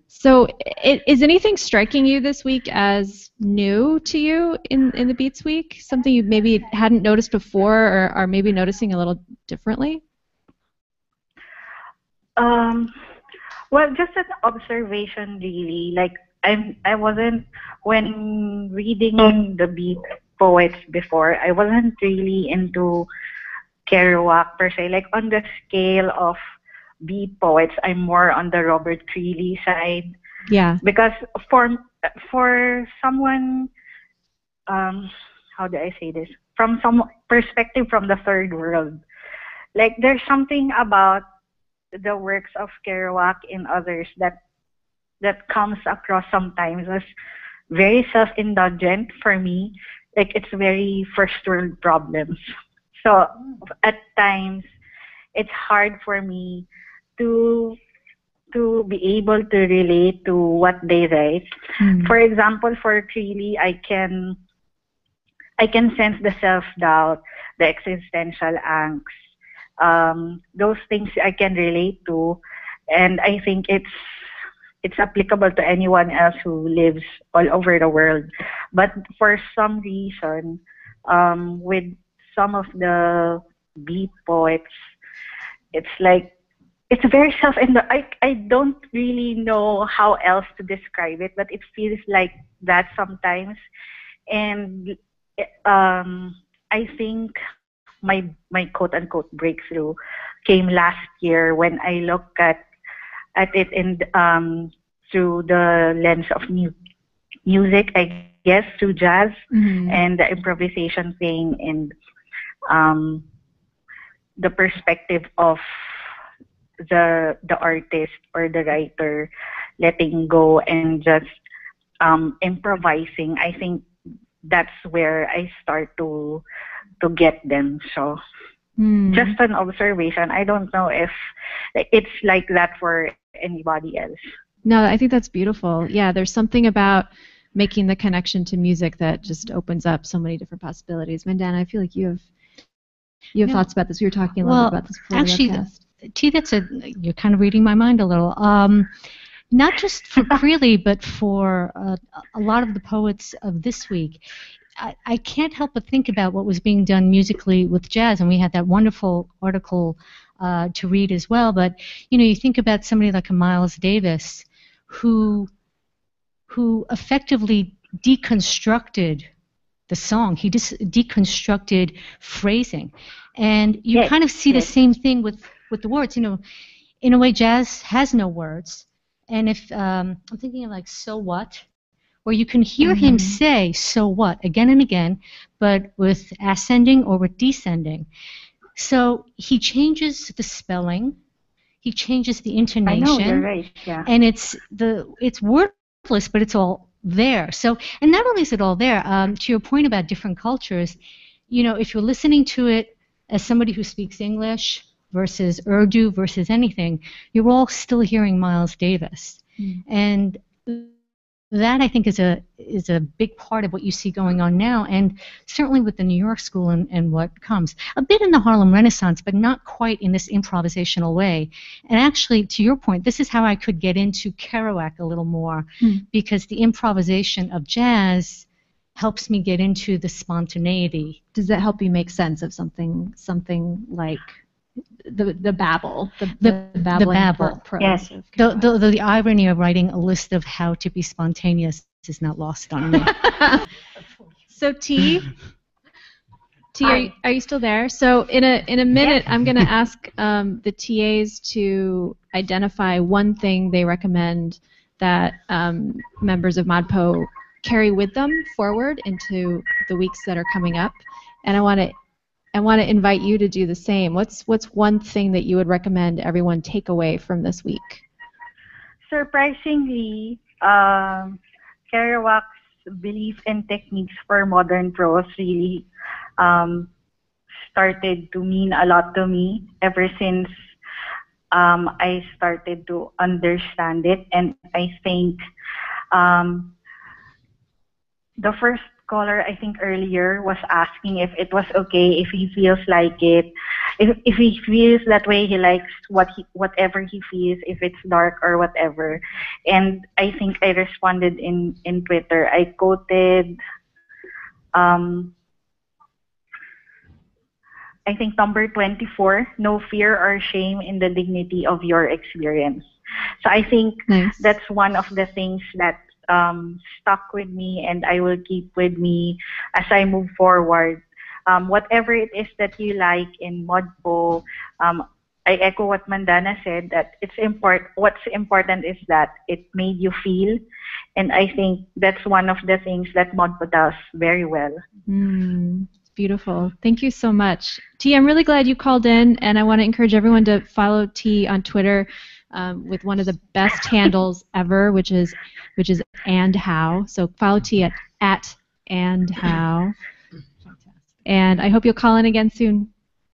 So, is anything striking you this week as new to you in the Beats Week? Something you maybe hadn't noticed before, or are maybe noticing a little differently? Um, well, just an observation, really. Like I wasn't when reading the Beat poets before. I wasn't really into Kerouac per se. Like on the scale of Beat poets, I'm more on the Robert Greeley side. Yeah. Because for someone, how do I say this? From some perspective from the third world, like there's something about the works of Kerouac and others that comes across sometimes as very self-indulgent for me. Like it's very first world problems. So at times it's hard for me to be able to relate to what they write. For example, for Creeley, I can sense the self-doubt, the existential angst. Those things I can relate to, and I think it's applicable to anyone else who lives all over the world. But for some reason, with some of the beat poets, it's like it's very I don't really know how else to describe it, but it feels like that sometimes. And I think my quote unquote breakthrough came last year when I looked at it in through the lens of music, I guess, through jazz and the improvisation thing, and the perspective of the artist or the writer letting go and just improvising. I think that's where I start to get them. So just an observation. I don't know if it's like that for anybody else. No, I think that's beautiful. Yeah, there's something about making the connection to music that just opens up so many different possibilities. Mandana, I feel like you have thoughts about this. We were talking a little bit about this before the webcast. T, you're kind of reading my mind a little. Not just for Creeley, but for a lot of the poets of this week. I can't help but think about what was being done musically with jazz, and we had that wonderful article to read as well. But you think about somebody like a Miles Davis, who effectively deconstructed the song. He just deconstructed phrasing, and you kind of see the same thing with the words. In a way, jazz has no words, and if I'm thinking of like "So What," where you can hear him say "So what" again and again, but with ascending or with descending. So he changes the spelling, he changes the intonation. I know, you're right. Yeah. And it's wordless, but it's all there. So, and not only is it all there, to your point about different cultures, if you're listening to it as somebody who speaks English versus Urdu versus anything, you're all still hearing Miles Davis. And that, I think, is a big part of what you see going on now, and certainly with the New York School and what comes. A bit in the Harlem Renaissance, but not quite in this improvisational way. And actually, to your point, this is how I could get into Kerouac a little more, because the improvisation of jazz helps me get into the spontaneity. Does that help you make sense of something like the babble, the babble prose? Yes. The irony of writing a list of how to be spontaneous is not lost on me. So T, are you still there? So in a minute, I'm going to ask the TAs to identify one thing they recommend that members of ModPo carry with them forward into the weeks that are coming up, and I want to invite you to do the same. What's one thing that you would recommend everyone take away from this week? Surprisingly, Kerouac's belief and techniques for modern prose really started to mean a lot to me ever since I started to understand it. And I think the first caller, I think earlier, was asking if it was okay if he feels like it. if he feels that way, he likes whatever he feels, if it's dark or whatever. And I think I responded in Twitter. I quoted um I think number 24, no fear or shame in the dignity of your experience. So I think Nice. that's one of the things that stuck with me, and I will keep with me as I move forward. Whatever it is that you like in Modpo, I echo what Mandana said, that it's important. What's important is that it made you feel, and I think that's one of the things that Modpo does very well. It's beautiful. Thank you so much. T, I'm really glad you called in, and I want to encourage everyone to follow T on Twitter with one of the best handles ever, which is and how. So follow T at and how. And I hope you'll call in again soon.